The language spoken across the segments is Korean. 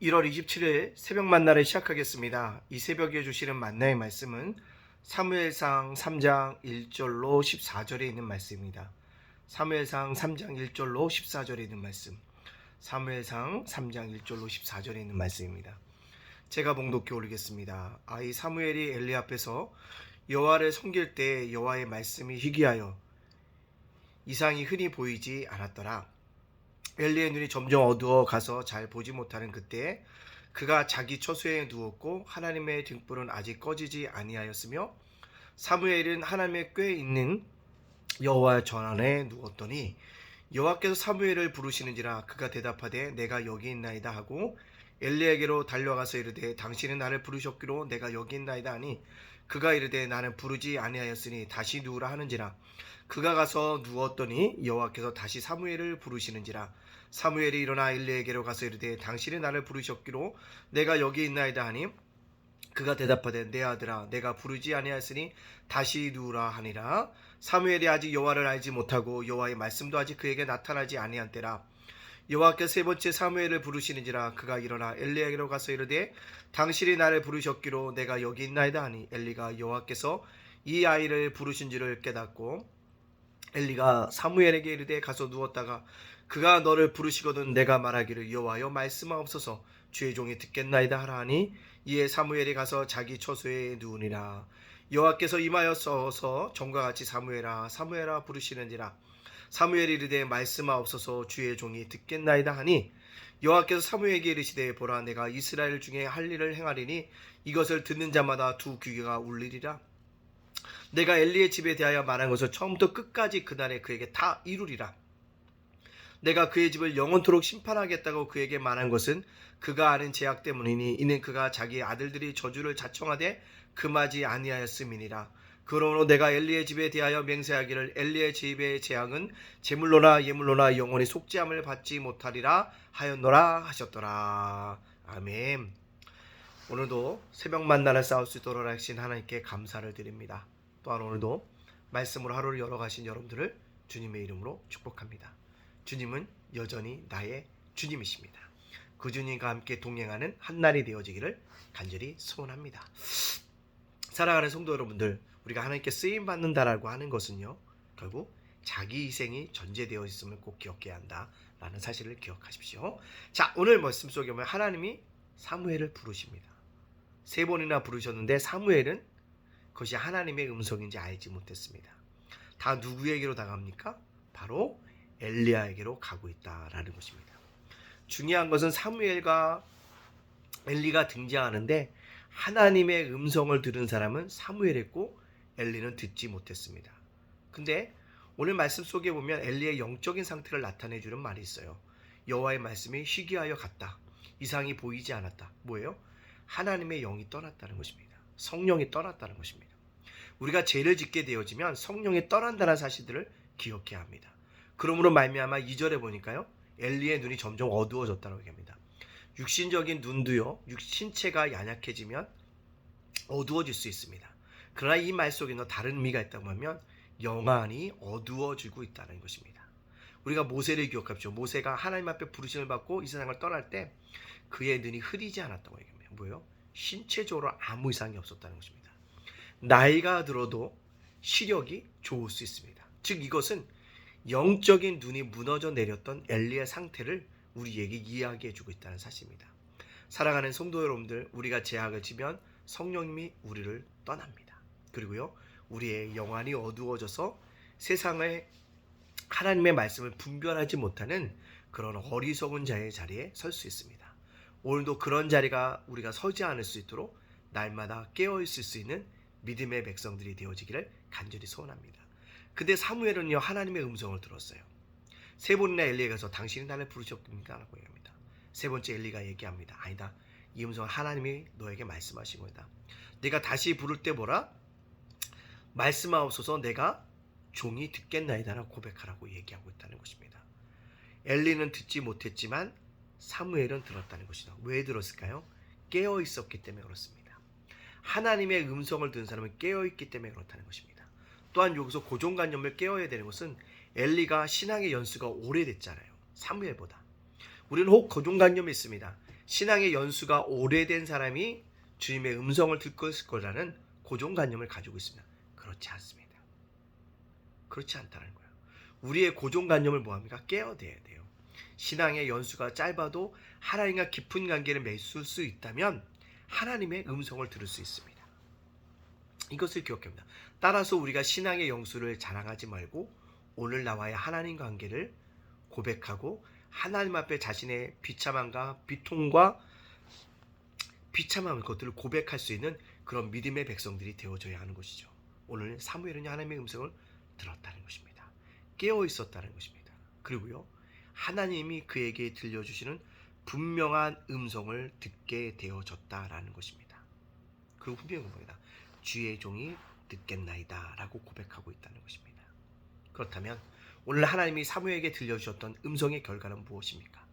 1월 27일 새벽 만나를 시작하겠습니다. 이 새벽에 주시는 만나의 말씀은 사무엘상 3장 1절로 14절에 있는 말씀입니다. 사무엘상 3장 1절로 14절에 있는 말씀. 사무엘상 3장 1절로 14절에 있는 말씀입니다. 제가 봉독해 올리겠습니다. 이 사무엘이 엘리 앞에서 여호와를 섬길 때 여호와의 말씀이 희귀하여 이상이 흔히 보이지 않았더라. 엘리의 눈이 점점 어두워 가서 잘 보지 못하는 그때 그가 자기 처소에 누웠고 하나님의 등불은 아직 꺼지지 아니하였으며 사무엘은 하나님의 궤에 있는 여호와 전안에 누웠더니 여호와께서 사무엘을 부르시는지라 그가 대답하되 내가 여기 있나이다 하고 엘리에게로 달려가서 이르되 당신은 나를 부르셨기로 내가 여기 있나이다 하니 그가 이르되 나는 부르지 아니하였으니 다시 누우라 하는지라 그가 가서 누웠더니 여호와께서 다시 사무엘을 부르시는지라 사무엘이 일어나 엘리에게로 가서 이르되 당신이 나를 부르셨기로 내가 여기 있나이다 하니 그가 대답하되 내 아들아 내가 부르지 아니하였으니 다시 누우라 하니라. 사무엘이 아직 여호와를 알지 못하고 여호와의 말씀도 아직 그에게 나타나지 아니한 때라. 여호와께서 세 번째 사무엘을 부르시는지라 그가 일어나 엘리에게로 가서 이르되 당신이 나를 부르셨기로 내가 여기 있나이다 하니 엘리가 여호와께서 이 아이를 부르신 줄을 깨닫고 엘리가 사무엘에게 이르되 가서 누웠다가 그가 너를 부르시거든 내가 말하기를 여호와여 말씀하옵소서 주의 종이 듣겠나이다 하라 하니 이에 사무엘이 가서 자기 처소에 누우니라. 여호와께서 임하여서 전과 같이 사무엘아 사무엘아 부르시는지라. 사무엘이 이르되 말씀하옵소서 주의 종이 듣겠나이다 하니 여호와께서 사무엘에게 이르시되 보라 내가 이스라엘 중에 할 일을 행하리니 이것을 듣는 자마다 두 귀가 울리리라. 내가 엘리의 집에 대하여 말한 것을 처음부터 끝까지 그날에 그에게 다 이루리라. 내가 그의 집을 영원토록 심판하겠다고 그에게 말한 것은 그가 아는 죄악 때문이니 이는 그가 자기 아들들이 저주를 자청하되 금하지 아니하였음이니라. 그러므로 내가 엘리의 집에 대하여 맹세하기를 엘리의 집의 재앙은 제물로나 예물로나 영원히 속죄함을 받지 못하리라 하였노라 하셨더라. 아멘. 오늘도 새벽 만나를 쌓을 수 있도록 하신 하나님께 감사를 드립니다. 또한 오늘도 말씀으로 하루를 열어가신 여러분들을 주님의 이름으로 축복합니다. 주님은 여전히 나의 주님이십니다. 그 주님과 함께 동행하는 한날이 되어지기를 간절히 소원합니다. 사랑하는 성도 여러분들, 우리가 하나님께 쓰임받는다라고 하는 것은요, 결국 자기 희생이 전제되어 있음을 꼭 기억해야 한다라는 사실을 기억하십시오. 자, 오늘 말씀 속에 보면 하나님이 사무엘을 부르십니다. 3번이나 부르셨는데 사무엘은 그것이 하나님의 음성인지 알지 못했습니다. 다 누구에게로 나갑니까? 바로 엘리야에게로 가고 있다라는 것입니다. 중요한 것은 사무엘과 엘리가 등장하는데 하나님의 음성을 들은 사람은 사무엘이었고 엘리는 듣지 못했습니다. 근데 오늘 말씀 속에 보면 엘리의 영적인 상태를 나타내주는 말이 있어요. 여호와의 말씀이 희귀하여 갔다. 이상이 보이지 않았다. 뭐예요? 하나님의 영이 떠났다는 것입니다. 성령이 떠났다는 것입니다. 우리가 죄를 짓게 되어지면 성령이 떠난다는 사실들을 기억해야 합니다. 그러므로 말미암아 2절에 보니까요. 엘리의 눈이 점점 어두워졌다고 얘기합니다. 육신적인 눈도요. 신체가 연약해지면 어두워질 수 있습니다. 그러나 이 말 속에는 다른 의미가 있다고 하면 영안이 어두워지고 있다는 것입니다. 우리가 모세를 기억합시오. 모세가 하나님 앞에 부르심을 받고 이 세상을 떠날 때 그의 눈이 흐리지 않았다고 얘기합니다. 뭐예요? 신체적으로 아무 이상이 없었다는 것입니다. 나이가 들어도 시력이 좋을 수 있습니다. 즉 이것은 영적인 눈이 무너져 내렸던 엘리의 상태를 우리에게 이야기해주고 있다는 사실입니다. 사랑하는 성도 여러분들, 우리가 죄악을 지면 성령님이 우리를 떠납니다. 그리고요, 우리의 영안이 어두워져서 세상의 하나님의 말씀을 분별하지 못하는 그런 어리석은 자의 자리에 설 수 있습니다. 오늘도 그런 자리가 우리가 서지 않을 수 있도록 날마다 깨어있을 수 있는 믿음의 백성들이 되어지기를 간절히 소원합니다. 근데 사무엘은요 하나님의 음성을 들었어요. 3번이나 엘리에 가서 당신이 나를 부르셨습니까? 라고 얘기합니다. 3번째 엘리가 얘기합니다. 아니다. 이 음성은 하나님이 너에게 말씀하신 거다. 내가 다시 부를 때 뭐라? 말씀하옵소서 내가 종이 듣겠나이다 라고 고백하라고 얘기하고 있다는 것입니다. 엘리는 듣지 못했지만 사무엘은 들었다는 것이다. 왜 들었을까요? 깨어 있었기 때문에 그렇습니다. 하나님의 음성을 듣는 사람은 깨어 있기 때문에 그렇다는 것입니다. 또한 여기서 고정관념을 깨어야 되는 것은 엘리가 신앙의 연수가 오래됐잖아요. 사무엘보다. 우리는 혹 고정관념이 있습니다. 신앙의 연수가 오래된 사람이 주님의 음성을 듣고 있을 거라는 고정관념을 가지고 있습니다. 그렇지 않습니다. 그렇지 않다는 거예요. 우리의 고정관념을 뭐합니까? 깨어내야 돼요. 신앙의 연수가 짧아도 하나님과 깊은 관계를 맺을 수 있다면 하나님의 음성을 들을 수 있습니다. 이것을 기억합니다. 따라서 우리가 신앙의 영수를 자랑하지 말고 오늘 나와의 하나님 관계를 고백하고 하나님 앞에 자신의 비참함과 비통과 비참한 것들을 고백할 수 있는 그런 믿음의 백성들이 되어져야 하는 것이죠. 오늘 사무엘은 하나님의 음성을 들었다는 것입니다. 깨어 있었다는 것입니다. 그리고요, 하나님이 그에게 들려주시는 분명한 음성을 듣게 되어졌다라는 것입니다. 그 분명한 겁니다. 주의 종이 듣겠나이다 라고 고백하고 있다는 것입니다. 그렇다면 오늘 하나님이 사무엘에게 들려주셨던 음성의 결과는 무엇입니까?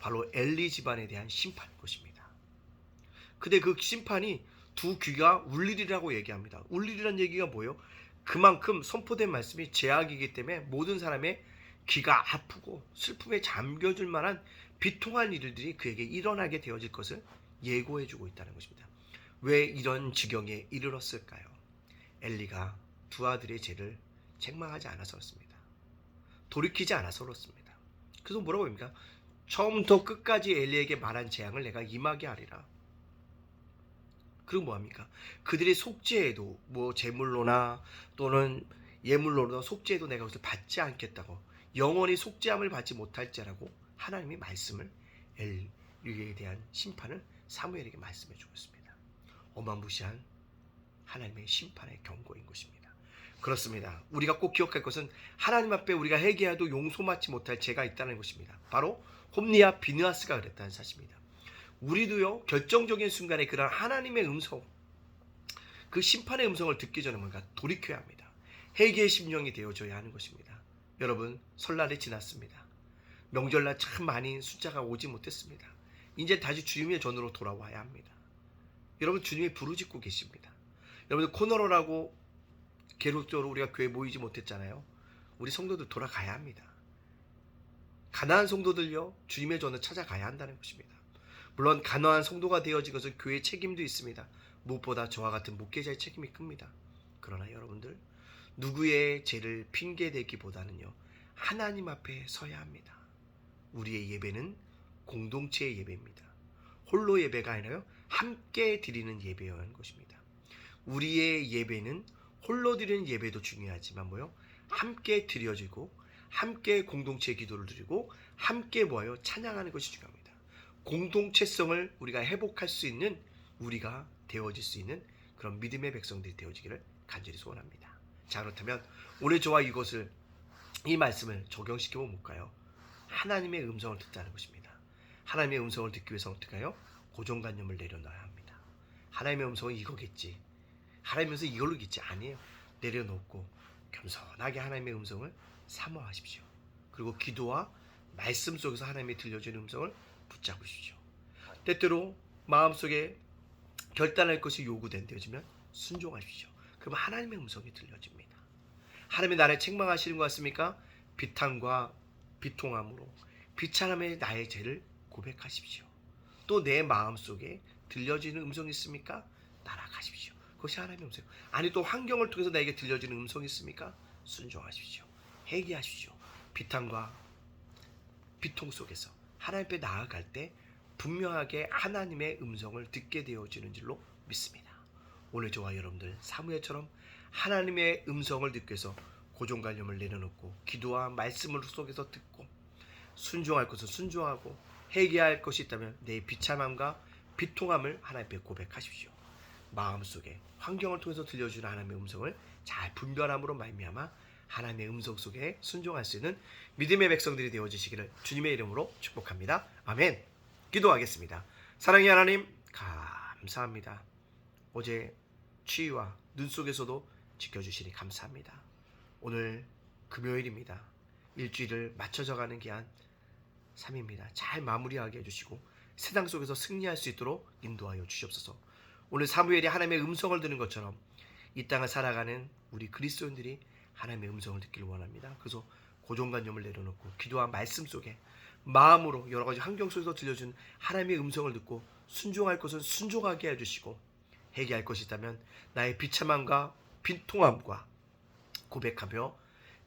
바로 엘리 집안에 대한 심판인 것입니다. 근데 그 심판이 두 귀가 울리리라고 얘기합니다. 울리리란 얘기가 뭐예요? 그만큼 선포된 말씀이 제약이기 때문에 모든 사람의 귀가 아프고 슬픔에 잠겨줄 만한 비통한 일들이 그에게 일어나게 되어질 것을 예고해주고 있다는 것입니다. 왜 이런 지경에 이르렀을까요? 엘리가 두 아들의 죄를 책망하지 않아서 그렇습니다. 돌이키지 않아서 그렇습니다. 그래서 뭐라고 합니까? 처음부터 끝까지 엘리에게 말한 재앙을 내가 임하게 하리라. 그리고 뭐합니까? 그들이 속죄해도 뭐 제물로나 또는 예물로나 속죄해도 내가 그것을 받지 않겠다고, 영원히 속죄함을 받지 못할지라고 하나님이 말씀을 엘리에 대한 심판을 사무엘에게 말씀해 주고 있습니다. 어마무시한 하나님의 심판의 경고인 것입니다. 그렇습니다. 우리가 꼭 기억할 것은 하나님 앞에 우리가 회개해도 용서받지 못할 죄가 있다는 것입니다. 바로 홈리와 비느하스가 그랬다는 사실입니다. 우리도요, 결정적인 순간에 그런 하나님의 음성, 그 심판의 음성을 듣기 전에 뭔가 돌이켜야 합니다. 회개의 심령이 되어줘야 하는 것입니다. 여러분, 설날이 지났습니다. 명절날 참 많이 숫자가 오지 못했습니다. 이제 다시 주님의 전으로 돌아와야 합니다. 여러분, 주님이 부르짖고 계십니다. 여러분, 코너로라고 계속적으로 우리가 교회 모이지 못했잖아요. 우리 성도들 돌아가야 합니다. 가난한 성도들요, 주님의 전을 찾아가야 한다는 것입니다. 물론 가난한 성도가 되어진 것은 교회의 책임도 있습니다. 무엇보다 저와 같은 목회자의 책임이 큽니다. 그러나 여러분들, 누구의 죄를 핑계대기보다는요, 하나님 앞에 서야 합니다. 우리의 예배는 공동체의 예배입니다. 홀로 예배가 아니라요, 함께 드리는 예배여야 하는 것입니다. 우리의 예배는 홀로 드리는 예배도 중요하지만 함께 드려지고 함께 공동체 기도를 드리고 함께 모여 찬양하는 것이 중요합니다. 공동체성을 우리가 회복할 수 있는, 우리가 되어질 수 있는 그런 믿음의 백성들이 되어지기를 간절히 소원합니다. 자, 그렇다면 오늘 저와 이 말씀을 적용시켜보면 뭘까요? 하나님의 음성을 듣자는 것입니다. 하나님의 음성을 듣기 위해서 어떻게 해요? 고정관념을 내려놔야 합니다. 하나님의 음성은 이거겠지, 하나님의 음성은 이걸로겠지, 아니에요. 내려놓고 겸손하게 하나님의 음성을 사모하십시오. 그리고 기도와 말씀 속에서 하나님이 들려주는 음성을 붙잡으십시오. 때때로 마음속에 결단할 것이 요구되어지면 순종하십시오. 그러면 하나님의 음성이 들려집니다. 하나님이 나를 책망하시는 것 같습니까? 비탄과 비통함으로 비참함의 나의 죄를 고백하십시오. 또 내 마음속에 들려지는 음성이 있습니까? 따라가십시오. 그것이 하나님의 음성. 아니, 또 환경을 통해서 나에게 들려지는 음성이 있습니까? 순종하십시오. 회개하십시오. 비탄과 비통 속에서 하나님 앞에 나아갈 때 분명하게 하나님의 음성을 듣게 되어지는 줄로 믿습니다. 오늘 저와 여러분들 사무엘처럼 하나님의 음성을 듣기 위해서 고정관념을 내려놓고 기도와 말씀을 속에서 듣고 순종할 것은 순종하고 회개할 것이 있다면 내 비참함과 비통함을 하나님 앞에 고백하십시오. 마음속에 환경을 통해서 들려주는 하나님의 음성을 잘 분별함으로 말미암아 하나님의 음성 속에 순종할 수 있는 믿음의 백성들이 되어주시기를 주님의 이름으로 축복합니다. 아멘. 기도하겠습니다. 사랑의 하나님, 감사합니다. 어제 추위와 눈 속에서도 지켜주시니 감사합니다. 오늘 금요일입니다. 일주일을 맞춰져가는 기한 3입니다. 잘 마무리하게 해주시고 세상 속에서 승리할 수 있도록 인도하여 주시옵소서. 오늘 사무엘이 하나님의 음성을 듣는 것처럼 이 땅을 살아가는 우리 그리스도인들이 하나님의 음성을 듣기를 원합니다. 그래서 고정관념을 내려놓고 기도와 말씀 속에 마음으로 여러 가지 환경 속에서 들려준 하나님의 음성을 듣고 순종할 것은 순종하게 해주시고, 회개할 것이 있다면 나의 비참함과 빈통함과 고백하며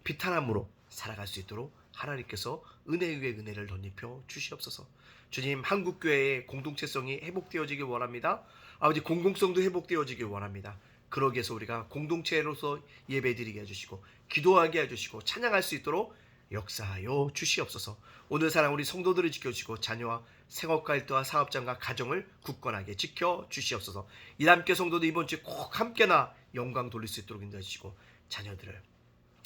비탄함으로 살아갈 수 있도록 하나님께서 은혜 위에 은혜를 덧입혀 주시옵소서. 주님, 한국교회의 공동체성이 회복되어지길 원합니다. 아버지, 공공성도 회복되어지길 원합니다. 그러기 위해서 우리가 공동체로서 예배드리게 해주시고 기도하게 해주시고 찬양할 수 있도록 역사하여 주시옵소서. 오늘 사랑 우리 성도들을 지켜주시고 자녀와 생업과 일터와 사업장과 가정을 굳건하게 지켜 주시옵소서. 이함께 성도들 이번 주에 꼭 함께나 영광 돌릴 수 있도록 인도하시고 자녀들을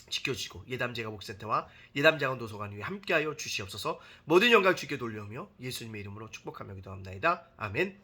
지켜주시고 예담제가 목센터와 예담자원 도서관 위에 함께하여 주시옵소서. 모든 영광 주께 돌려오며 예수님의 이름으로 축복하며 기도합나이다. 아멘.